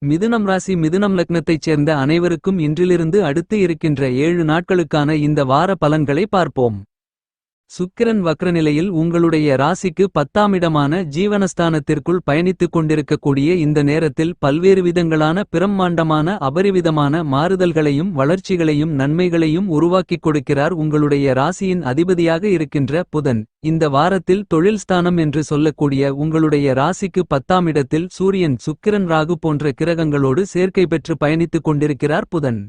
மிதுனம் ராசி மிதுனம் லக்னத்தைச் சேர்ந்த அனைவருக்கும் இன்றிலிருந்து அடுத்து இருக்கின்ற 7 நாட்களுக்கான இந்த வார பலன்களை பார்ப்போம். சுக்கிரன் வக்ரநிலையில் உங்களுடைய ராசிக்கு 10ஆம் இடமான ஜீவனஸ்தானத்திற்குள் பயணித்துக் கொண்டிருக்கக்கூடிய இந்த நேரத்தில் பல்வேறு விதங்களான பிரம்மாண்டமான அபரிவிதமான மாறுதல்களையும் வளர்ச்சிகளையும் நன்மைகளையும் உருவாக்கிக் கொடுக்கிறார் உங்களுடைய ராசியின் அதிபதியாக இருக்கின்ற புதன். இந்த வாரத்தில் தொழில் ஸ்தானம் என்று சொல்லக்கூடிய உங்களுடைய ராசிக்கு 10ஆம் இடத்தில் சூரியன் சுக்கிரன் ராகு போன்ற கிரகங்களோடு சேர்க்கை பெற்று பயணித்துக் கொண்டிருக்கிறார் புதன்.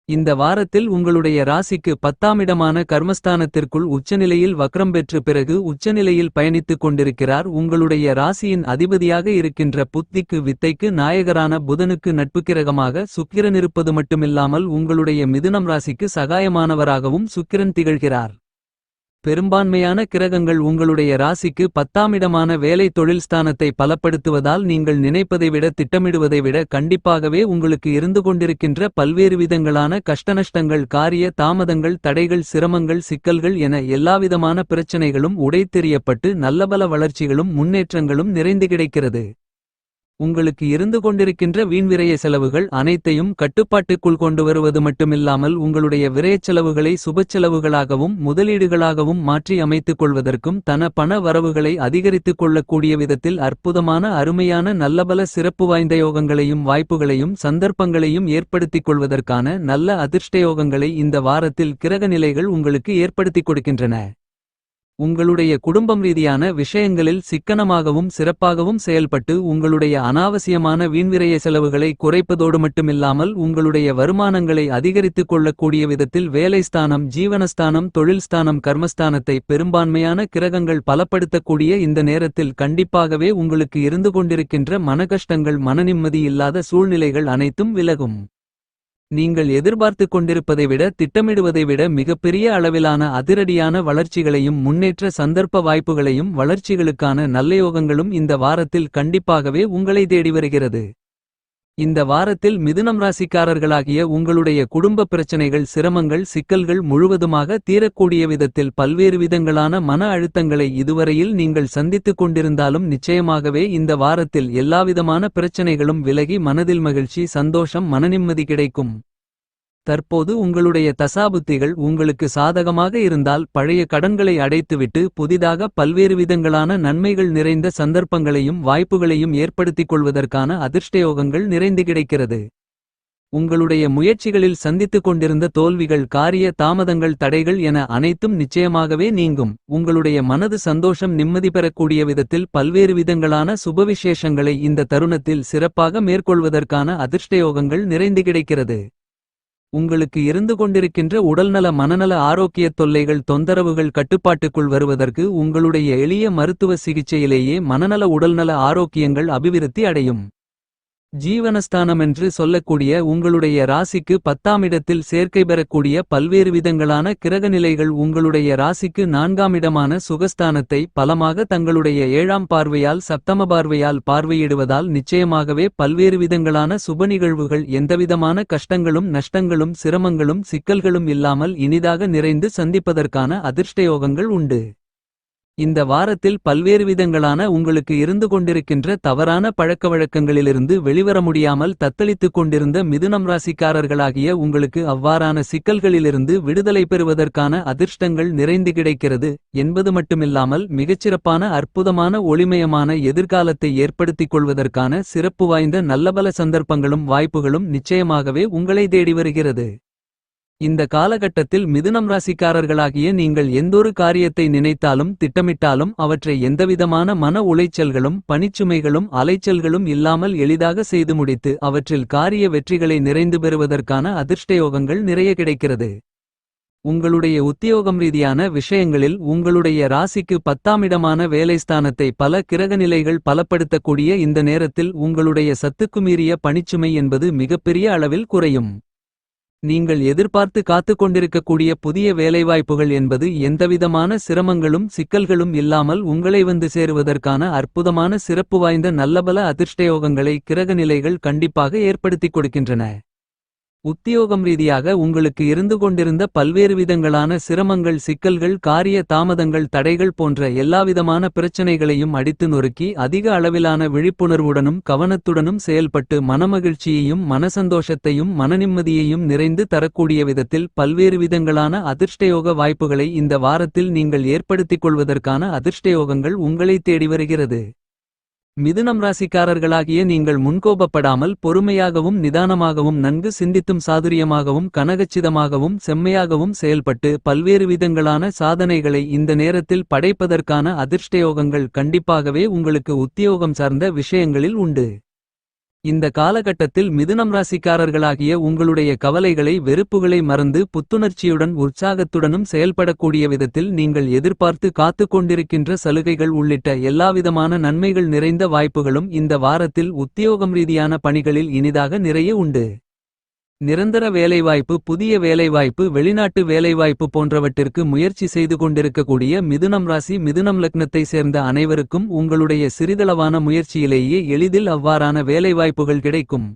இந்த வாரத்தில் உங்களுடைய ராசிக்கு 10ஆம் இடமான கர்மஸ்தானத்திற்குள் உச்சநிலையில் வக்ரம் பெற்று பிறகு உச்சநிலையில் பயணித்துக் கொண்டிருக்கிறார் உங்களுடைய ராசியின் அதிபதியாக இருக்கின்ற புத்திக்கு வித்தைக்கு நாயகரான புதனுக்கு நட்பு கிரகமாக சுக்கிரன் இருப்பது மட்டுமில்லாமல் உங்களுடைய மிதுனம் ராசிக்கு சகாயமானவராகவும் சுக்கிரன் திகழ்கிறார். பெரும்பான்மையான கிரகங்கள் உங்களுடைய ராசிக்கு 10ஆம் இடமான வேலை தொழில் ஸ்தானத்தை பலப்படுத்துவதால் நீங்கள் நினைப்பதை விட திட்டமிடுவதை விட கண்டிப்பாகவே உங்களுக்கு இருந்து கொண்டிருக்கின்ற பல்வேறு விதங்களான கஷ்டநஷ்டங்கள் காரிய தாமதங்கள் தடைகள் சிரமங்கள் சிக்கல்கள் என எல்லாவிதமான பிரச்சனைகளும் உடைத்தெறியப்பட்டு நல்லபல வளர்ச்சிகளும் முன்னேற்றங்களும் நிறைந்து கிடைக்கிறது. உங்களுக்கு இருந்து கொண்டிருக்கின்ற வீண்விரய செலவுகள் அனைத்தையும் கட்டுப்பாட்டுக்குள் கொண்டு வருவது மட்டுமில்லாமல் உங்களுடைய விரயச் செலவுகளை சுபச்செலவுகளாகவும் முதலீடுகளாகவும் மாற்றி அமைத்துக் கொள்வதற்கும் பண வரவுகளை அதிகரித்துக் கொள்ளக்கூடிய விதத்தில் அற்புதமான அருமையான நல்லபல சிறப்பு வாய்ந்த யோகங்களையும் வாய்ப்புகளையும் சந்தர்ப்பங்களையும் ஏற்படுத்திக் கொள்வதற்கான நல்ல அதிர்ஷ்டயோகங்களை இந்த வாரத்தில் கிரக நிலைகள் உங்களுக்கு ஏற்படுத்திக் கொடுக்கின்றன. உங்களுடைய குடும்பம் ரீதியான விஷயங்களில் சிக்கனமாகவும் சிறப்பாகவும் செயல்பட்டு உங்களுடைய அனாவசியமான வீண்விரய செலவுகளை குறைப்பதோடு மட்டுமில்லாமல் உங்களுடைய வருமானங்களை அதிகரித்துக் கொள்ளக்கூடிய விதத்தில் வேலை ஸ்தானம் ஜீவனஸ்தானம் தொழில் ஸ்தானம் கர்மஸ்தானத்தை பெரும்பான்மையான கிரகங்கள் பலப்படுத்தக்கூடிய இந்த நேரத்தில் கண்டிப்பாகவே உங்களுக்கு இருந்து கொண்டிருக்கின்ற மனகஷ்டங்கள் மனநிம்மதி இல்லாத சூழ்நிலைகள் அனைத்தும் விலகும். நீங்கள் எதிர்பார்த்து கொண்டிருப்பதை விட திட்டமிடுவதை விட மிகப்பெரிய அளவிலான அதிரடியான வளர்ச்சிகளையும் முன்னேற்ற சந்தர்ப்ப வாய்ப்புகளையும் வளர்ச்சிகளுக்கான நல்லயோகங்களும் இந்த வாரத்தில் கண்டிப்பாகவே உங்களை தேடி வருகிறது. இந்த வாரத்தில் மிதுனம் ராசிக்காரர்களாகிய உங்களுடைய குடும்ப பிரச்சனைகள் சிரமங்கள் சிக்கல்கள் முழுவதுமாக தீரக்கூடிய விதத்தில் பல்வேறு விதங்களான மன அழுத்தங்களை இதுவரையில் நீங்கள் சந்தித்துக் கொண்டிருந்தாலும் நிச்சயமாகவே இந்த வாரத்தில் எல்லாவிதமான பிரச்சனைகளும் விலகி மனதில் மகிழ்ச்சி சந்தோஷம் மனநிம்மதி கிடைக்கும். தற்போது உங்களுடைய தசாபுத்திகள் உங்களுக்கு சாதகமாக இருந்தால் பழைய கடன்களை அடைத்துவிட்டு புதிதாக பல்வேறு விதங்களான நன்மைகள் நிறைந்த சந்தர்ப்பங்களையும் வாய்ப்புகளையும் ஏற்படுத்திக் கொள்வதற்கான அதிர்ஷ்டயோகங்கள் நிறைந்து கிடைக்கிறது. உங்களுடைய முயற்சிகளில் சந்தித்துக் கொண்டிருந்த தோல்விகள் காரிய தாமதங்கள் தடைகள் என அனைத்தும் நிச்சயமாகவே நீங்கும். உங்களுடைய மனது சந்தோஷம் நிம்மதி பெறக்கூடிய விதத்தில் பல்வேறு விதங்களான சுபவிசேஷங்களை இந்த தருணத்தில் சிறப்பாக மேற்கொள்வதற்கான அதிர்ஷ்டயோகங்கள் நிறைந்து கிடைக்கிறது. உங்களுக்கு இருந்து கொண்டிருக்கின்ற உடல்நல மனநல ஆரோக்கியத் தொல்லைகள் தொந்தரவுகள் கட்டுப்பாட்டுக்குள் வருவதற்கு உங்களுடைய எளிய மருத்துவ சிகிச்சையிலேயே மனநல உடல்நல ஆரோக்கியங்கள் அபிவிருத்தி அடையும். ஜீவனஸ்தானமென்று சொல்லக்கூடிய உங்களுடைய ராசிக்கு 10ஆம் இடத்தில் சேர்க்கை பெறக்கூடிய பல்வேறு விதங்களான கிரகநிலைகள் உங்களுடைய ராசிக்கு 4ஆம் இடமான சுகஸ்தானத்தை பலமாக தங்களுடைய 7ஆம் பார்வையால் சப்தம பார்வையால் பார்வையிடுவதால் நிச்சயமாகவே பல்வேறு விதங்களான சுப நிகழ்வுகள் எந்தவிதமான கஷ்டங்களும் நஷ்டங்களும் சிரமங்களும் சிக்கல்களும் இல்லாமல் இனிதாக நிறைந்து சந்திப்பதற்கான அதிர்ஷ்டயோகங்கள் உண்டு. இந்த வாரத்தில் பல்வேறு விதங்களான உங்களுக்கு இருந்து கொண்டிருக்கின்ற தவறான பழக்கவழக்கங்களிலிருந்து வெளிவர முடியாமல் தத்தளித்துக் கொண்டிருந்த மிதுனம் ராசிக்காரர்களாகிய உங்களுக்கு அவ்வாறான சிக்கல்களிலிருந்து விடுதலை பெறுவதற்கான அதிர்ஷ்டங்கள் நிறைந்து கிடைக்கிறது என்பது மட்டுமில்லாமல் மிகச்சிறப்பான அற்புதமான ஒளிமயமான எதிர்காலத்தை ஏற்படுத்திக் கொள்வதற்கான சிறப்பு வாய்ந்த நல்லபல சந்தர்ப்பங்களும் வாய்ப்புகளும் நிச்சயமாகவே உங்களை தேடி வருகிறது. இந்த காலகட்டத்தில் மிதுனம் ராசிக்காரர்களாகிய நீங்கள் எந்தொரு காரியத்தை நினைத்தாலும் திட்டமிட்டாலும் அவற்றை எந்தவிதமான மன உளைச்சல்களும் பணிச்சுமைகளும் அலைச்சல்களும் இல்லாமல் எளிதாக செய்து முடித்து அவற்றில் காரிய வெற்றிகளை நிறைந்து பெறுவதற்கான அதிர்ஷ்டயோகங்கள் நிறைய கிடைக்கிறது. உங்களுடைய உத்தியோகம் ரீதியான விஷயங்களில் உங்களுடைய ராசிக்கு 10ஆம் இடமான வேலைஸ்தானத்தை பல கிரகநிலைகள் பலப்படுத்தக்கூடிய இந்த நேரத்தில் உங்களுடைய சத்துக்குமீறிய பணிச்சுமை என்பது மிகப்பெரிய அளவில் குறையும். நீங்கள் எதிர்பார்த்து காத்துக் கொண்டிருக்கக்கூடிய புதிய வேலைவாய்ப்புகள் என்பது எந்தவிதமான சிரமங்களும் சிக்கல்களும் இல்லாமல் உங்களை வந்து சேருவதற்கான அற்புதமான சிறப்பு வாய்ந்த நல்லபல அதிர்ஷ்டயோகங்களை கிரகநிலைகள் கண்டிப்பாக ஏற்படுத்திக் கொடுக்கின்றன. உத்தியோகம் ரீதியாக உங்களுக்கு இருந்து கொண்டிருந்த பல்வேறு விதங்களான சிரமங்கள், சிக்கல்கள், காரிய தாமதங்கள், தடைகள் போன்ற எல்லாவிதமான பிரச்சனைகளையும் அடித்து நொறுக்கி அதிக அளவிலான விழிப்புணர்வுடனும் கவனத்துடனும் செயல்பட்டு மனமகிழ்ச்சியையும் மனசந்தோஷத்தையும் மனநிம்மதியையும் நிறைந்து தரக்கூடிய விதத்தில் பல்வேறு விதங்களான அதிர்ஷ்டயோக வாய்ப்புகளை இந்த வாரத்தில் நீங்கள் ஏற்படுத்திக் கொள்வதற்கான அதிர்ஷ்டயோகங்கள் உங்களை தேடி வருகிறது. மிதுனம் ராசிக்காரர்களாகிய நீங்கள் முன்கோபப்படாமல் பொறுமையாகவும் நிதானமாகவும் நன்கு சிந்தித்தும் சாதுரியமாகவும் கனகச்சிதமாகவும் செம்மையாகவும் செயல்பட்டு பல்வேறு விதங்களான சாதனைகளை இந்த நேரத்தில் படைப்பதற்கான அதிர்ஷ்டயோகங்கள் கண்டிப்பாகவே உங்களுக்கு உத்தியோகம் சார்ந்த விஷயங்களில் உண்டு. இந்த காலகட்டத்தில் மிதுனம் ராசிக்காரர்களாகிய உங்களுடைய கவலைகளை வெறுப்புகளை மறந்து புத்துணர்ச்சியுடன் உற்சாகத்துடனும் செயல்படக்கூடிய விதத்தில் நீங்கள் எதிர்பார்த்து காத்துக் கொண்டிருக்கின்ற சலுகைகள் உள்ளிட்ட எல்லாவிதமான நன்மைகள் நிறைந்த வாய்ப்புகளும் இந்த வாரத்தில் உத்தியோகம் ரீதியான பணிகளில் இனிதாக நிறைய உண்டு. நிரந்தர வேலைவாய்ப்பு, புதிய வேலைவாய்ப்பு, வெளிநாட்டு வேலைவாய்ப்பு போன்றவற்றிற்கு முயற்சி செய்து கொண்டிருக்கக்கூடிய மிதுனம் ராசி மிதுனம் லக்னத்தை சேர்ந்த அனைவருக்கும் உங்களுடைய சிறிதளவான முயற்சியிலேயே எளிதில் அவ்வாறான வேலைவாய்ப்புகள் கிடைக்கும்.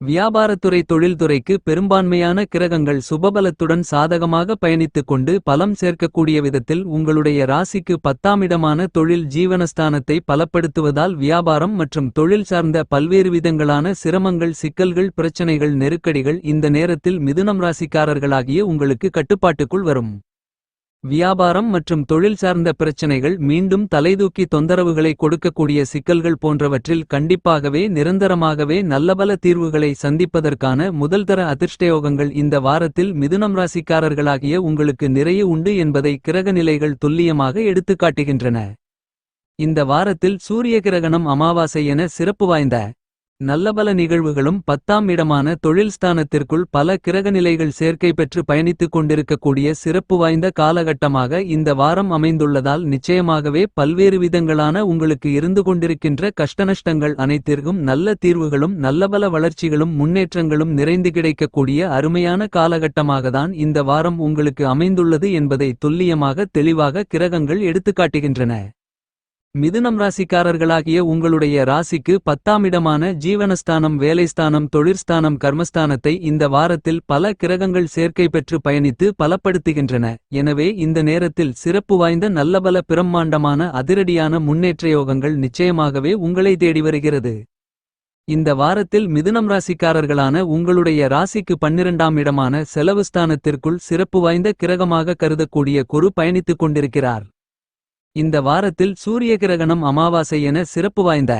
வியாபாரத்துறை, தொழில்துறைக்கு பெரும்பான்மையான கிரகங்கள் சுபபலத்துடன் சாதகமாக பயணித்துக் கொண்டு பலம் சேர்க்கக்கூடிய விதத்தில் உங்களுடைய ராசிக்கு 10ஆம் இடமான தொழில் ஜீவனஸ்தானத்தை பலப்படுத்துவதால் வியாபாரம் மற்றும் தொழில் சார்ந்த பல்வேறு விதங்களான சிரமங்கள், சிக்கல்கள், பிரச்சனைகள், நெருக்கடிகள் இந்த நேரத்தில் மிதுனம் ராசிக்காரர்களாகிய உங்களுக்கு கட்டுப்பாட்டுக்குள் வரும். வியாபாரம் மற்றும் தொழில் சார்ந்த பிரச்சனைகள், மீண்டும் தலைதூக்கி தொந்தரவுகளை கொடுக்கக்கூடிய சிக்கல்கள் போன்றவற்றில் கண்டிப்பாகவே நிரந்தரமாகவே நல்லபல தீர்வுகளை சந்திப்பதற்கான முதல்தர அதிர்ஷ்டயோகங்கள் இந்த வாரத்தில் மிதுனம் ராசிக்காரர்களாகிய உங்களுக்கு நிறைய உண்டு என்பதை கிரகநிலைகள் துல்லியமாக எடுத்துக்காட்டுகின்றன. இந்த வாரத்தில் சூரிய கிரகணம், அமாவாசை என சிறப்பு வாய்ந்த நல்லபல நிகழ்வுகளும் 10ஆம் இடமான தொழில் ஸ்தானத்திற்குள் பல கிரகநிலைகள் சேர்க்கை பெற்று பயணித்துக் கொண்டிருக்கக்கூடிய சிறப்பு வாய்ந்த காலகட்டமாக இந்த வாரம் அமைந்துள்ளதால் நிச்சயமாகவே பல்வேறு விதங்களான உங்களுக்கு இருந்து கொண்டிருக்கின்ற கஷ்டநஷ்டங்கள் அனைத்திற்கும் நல்ல தீர்வுகளும் நல்லபல வளர்ச்சிகளும் முன்னேற்றங்களும் நிறைந்து கிடைக்கக்கூடிய அருமையான காலகட்டமாகத்தான் இந்த வாரம் உங்களுக்கு அமைந்துள்ளது என்பதை துல்லியமாக தெளிவாக கிரகங்கள் எடுத்துக்காட்டுகின்றன. மிதுனம் ராசிக்காரர்களாகிய உங்களுடைய ராசிக்கு 10ஆம் இடமான ஜீவனஸ்தானம், வேலைஸ்தானம், தொழிற்ஸ்தானம், கர்மஸ்தானத்தை இந்த வாரத்தில் பல கிரகங்கள் சேர்க்கை பெற்று பயணித்து பலப்படுத்துகின்றன. எனவே இந்த நேரத்தில் சிறப்பு வாய்ந்த நல்லபல பிரம்மாண்டமான அதிரடியான முன்னேற்றயோகங்கள் நிச்சயமாகவே உங்களை தேடி வருகிறது. இந்த வாரத்தில் மிதுனம் ராசிக்காரர்களான உங்களுடைய ராசிக்கு 12ஆம் இடமான செலவுஸ்தானத்திற்குள் சிறப்பு வாய்ந்த கிரகமாக கருதக்கூடிய குரு பயணித்துக் கொண்டிருக்கிறார். இந்த வாரத்தில் சூரிய கிரகணம், அமாவாசை என சிறப்பு வாய்ந்த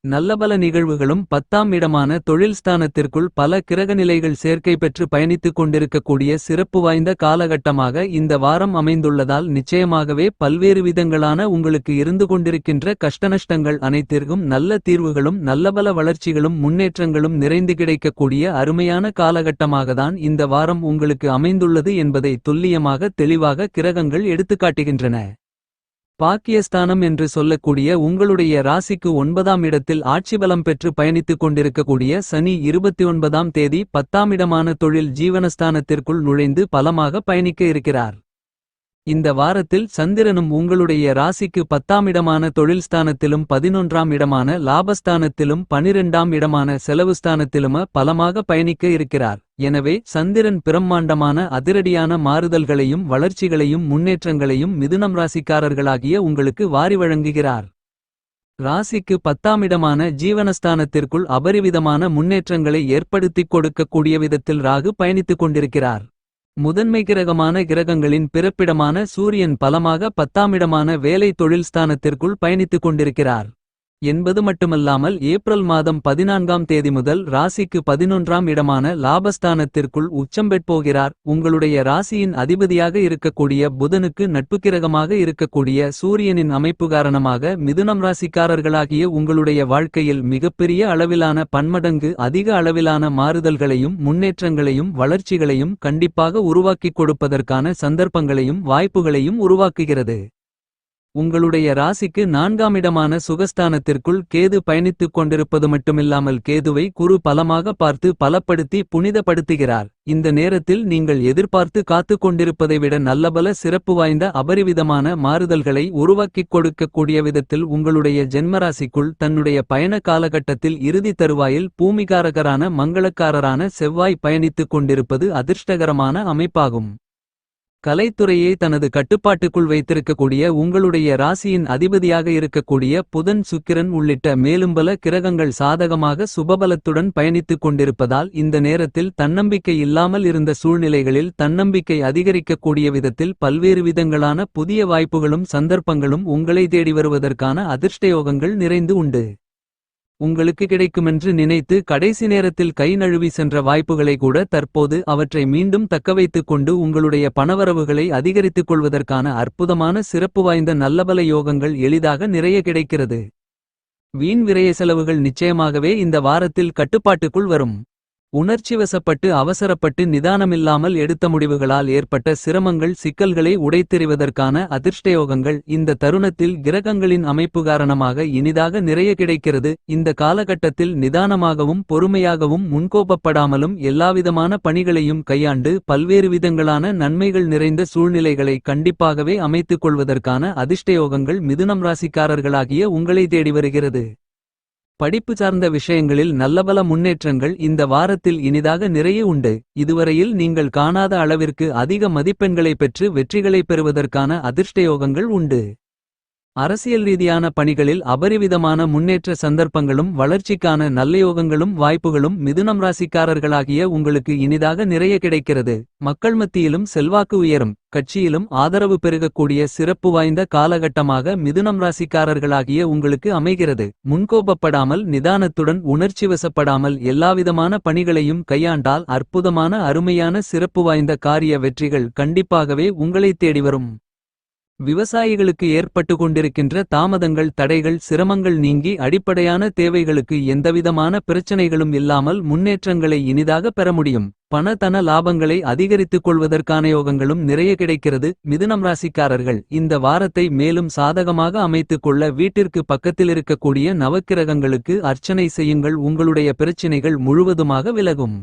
நல்லபல நிகழ்வுகளும் 10ஆம் இடமான தொழில் ஸ்தானத்திற்குள் பல கிரகநிலைகள் சேர்க்கை பெற்று பயணித்துக் கொண்டிருக்கக்கூடிய சிறப்பு வாய்ந்த காலகட்டமாக இந்த வாரம் அமைந்துள்ளதால் நிச்சயமாகவே பல்வேறு விதங்களான உங்களுக்கு இருந்து கொண்டிருக்கின்ற கஷ்டநஷ்டங்கள் அனைத்திற்கும் நல்ல தீர்வுகளும் நல்லபல வளர்ச்சிகளும் முன்னேற்றங்களும் நிறைந்து கிடைக்கக்கூடிய அருமையான காலகட்டமாகத்தான் இந்த வாரம் உங்களுக்கு அமைந்துள்ளது என்பதை துல்லியமாக தெளிவாக கிரகங்கள் எடுத்துக்காட்டுகின்றன. பாக்கியஸ்தானம் என்று சொல்லக்கூடிய உங்களுடைய ராசிக்கு 9ஆம் இடத்தில் ஆட்சிபலம் பெற்று பயணித்துக் கொண்டிருக்கக்கூடிய சனி 29ஆம் தேதி 10ஆம் இடமான தொழில் ஜீவனஸ்தானத்திற்குள் நுழைந்து பலமாக பயணிக்க இருக்கிறார். இந்த வாரத்தில் சந்திரனும் உங்களுடைய ராசிக்கு 10ஆம் இடமான தொழில்ஸ்தானத்திலும் 11ஆம் இடமான லாபஸ்தானத்திலும் 12ஆம் இடமான செலவுஸ்தானத்திலும் பலமாக பயணிக்க இருக்கிறார். எனவே சந்திரன் பிரம்மாண்டமான அதிரடியான மாறுதல்களையும் வளர்ச்சிகளையும் முன்னேற்றங்களையும் மிதுனம் ராசிக்காரர்களாகிய உங்களுக்கு வாரி வழங்குகிறார். ராசிக்கு 10ஆம் இடமான ஜீவனஸ்தானத்திற்குள் அபரிவிதமான முன்னேற்றங்களை ஏற்படுத்திக் கொடுக்கக்கூடிய விதத்தில் ராகு பயணித்துக் கொண்டிருக்கிறார். முதன்மை கிரகமான கிரகங்களின் பிறப்பிடமான சூரியன் பலமாக 10ஆம் இடமான வேலை தொழில் ஸ்தானத்திற்குள் பயணித்துக் கொண்டிருக்கிறார் என்பது மட்டுமல்லாமல் ஏப்ரல் மாதம் 14ஆம் தேதி முதல் ராசிக்கு 11ஆம் இடமான லாபஸ்தானத்திற்குள் உச்சம் பெறப்போகிறார். உங்களுடைய ராசியின் அதிபதியாக இருக்கக்கூடிய புதனுக்கு நட்புக்கிரகமாக இருக்கக்கூடிய சூரியனின் அமைப்பு காரணமாக மிதுனம் ராசிக்காரர்களாகிய உங்களுடைய வாழ்க்கையில் மிகப்பெரிய அளவிலான பன்மடங்கு அதிக அளவிலான மாறுதல்களையும் முன்னேற்றங்களையும் வளர்ச்சிகளையும் கண்டிப்பாக உருவாக்கிக் கொடுப்பதற்கான சந்தர்ப்பங்களையும் வாய்ப்புகளையும் உருவாக்குகிறது. உங்களுடைய ராசிக்கு 4ஆம் இடமான சுகஸ்தானத்திற்குள் கேது பயணித்துக் கொண்டிருப்பது மட்டுமில்லாமல் கேதுவை குரு பலமாக பார்த்து பலப்படுத்தி புனிதப்படுத்துகிறார். இந்த நேரத்தில் நீங்கள் எதிர்பார்த்து காத்துக் கொண்டிருப்பதை விட நல்லபல சிறப்பு வாய்ந்த அபரிவிதமான மாறுதல்களை உருவாக்கிக் கொடுக்கக்கூடிய விதத்தில் உங்களுடைய ஜென்மராசிக்குள் தன்னுடைய பயண காலகட்டத்தில் இறுதி தருவாயில் பூமிகாரகரான மங்களக்காரரான செவ்வாய் பயணித்துக் கொண்டிருப்பது அதிர்ஷ்டகரமான அமைப்பாகும். கலைத்துறையை தனது கட்டுப்பாட்டுக்குள் வைத்திருக்கக்கூடிய உங்களுடைய ராசியின் அதிபதியாக இருக்கக்கூடிய புதன் சுக்கிரன் உள்ளிட்ட மேலும்பல கிரகங்கள் சாதகமாக சுபபலத்துடன் பயணித்துக் கொண்டிருப்பதால் இந்த நேரத்தில் தன்னம்பிக்கை இல்லாமல் இருந்த சூழ்நிலைகளில் தன்னம்பிக்கை அதிகரிக்கக்கூடிய விதத்தில் பல்வேறு விதங்களான புதிய வாய்ப்புகளும் சந்தர்ப்பங்களும் உங்களை தேடி வருவதற்கான அதிர்ஷ்டயோகங்கள் நிறைந்து உண்டு. உங்களுக்கு கிடைக்குமென்று நினைத்து கடைசி நேரத்தில் கை நழுவி சென்ற வாய்ப்புகளை கூட தற்போது அவற்றை மீண்டும் தக்கவைத்துக் கொண்டு உங்களுடைய பணவரவுகளை அதிகரித்துக் கொள்வதற்கான அற்புதமான சிறப்பு வாய்ந்த நல்லபல யோகங்கள் எளிதாக நிறைய கிடைக்கிறது. வீண் விரய செலவுகள் நிச்சயமாகவே இந்த வாரத்தில் கட்டுப்பாட்டுக்குள் வரும். உணர்ச்சிவசப்பட்டு அவசரப்பட்டு நிதானமில்லாமல் எடுத்த முடிவுகளால் ஏற்பட்ட சிரமங்கள் சிக்கல்களை உடைத்தெறிவதற்கான அதிர்ஷ்டயோகங்கள் இந்த தருணத்தில் கிரகங்களின் அமைப்பு காரணமாக இனிதாக நிறைய கிடைக்கிறது. இந்த காலகட்டத்தில் நிதானமாகவும் பொறுமையாகவும் முன்கோபப்படாமலும் எல்லாவிதமான பணிகளையும் கையாண்டு பல்வேறு விதங்களான நன்மைகள் நிறைந்த சூழ்நிலைகளை கண்டிப்பாகவே அமைத்துக் கொள்வதற்கான அதிர்ஷ்டயோகங்கள் மிதுனம் ராசிக்காரர்களாகிய உங்களை தேடி வருகிறது. படிப்பு சார்ந்த விஷயங்களில் நல்லபல முன்னேற்றங்கள் இந்த வாரத்தில் இனிதாக நிறைய உண்டு. இதுவரையில் நீங்கள் காணாத அளவிற்கு அதிக மதிப்பெண்களை பெற்று வெற்றிகளை பெறுவதற்கான அதிர்ஷ்டயோகங்கள் உண்டு. அரசியல் ரீதியான பணிகளில் அபரிவிதமான முன்னேற்ற சந்தர்ப்பங்களும் வளர்ச்சிக்கான நல்லயோகங்களும் வாய்ப்புகளும் மிதுனம் ராசிக்காரர்களாகிய உங்களுக்கு இனிதாக நிறைய கிடைக்கிறது. மக்கள் மத்தியிலும் செல்வாக்கு உயரும். கட்சியிலும் ஆதரவு பெருகக்கூடிய சிறப்பு வாய்ந்த காலகட்டமாக மிதுனம் ராசிக்காரர்களாகிய உங்களுக்கு அமைகிறது. முன்கோபப்படாமல் நிதானத்துடன் உணர்ச்சிவசப்படாமல் எல்லாவிதமான பணிகளையும் கையாண்டால் அற்புதமான அருமையான சிறப்பு வாய்ந்த காரிய வெற்றிகள் கண்டிப்பாகவே உங்களை தேடி வரும். விவசாயிகளுக்கு ஏற்பட்டு கொண்டிருக்கின்ற தாமதங்கள் தடைகள் சிரமங்கள் நீங்கி அடிப்படையான தேவைகளுக்கு எந்தவிதமான பிரச்சனைகளும் இல்லாமல் முன்னேற்றங்களை இனிதாக பெற முடியும். பண லாபங்களை அதிகரித்துக் கொள்வதற்கான யோகங்களும் நிறைய கிடைக்கிறது. மிதுனம் ராசிக்காரர்கள் இந்த வாரத்தை மேலும் சாதகமாக அமைத்துக் கொள்ள வீட்டிற்கு பக்கத்தில் இருக்கக்கூடிய நவக்கிரகங்களுக்கு அர்ச்சனை செய்யுங்கள். உங்களுடைய பிரச்சினைகள் முழுவதுமாக விலகும்.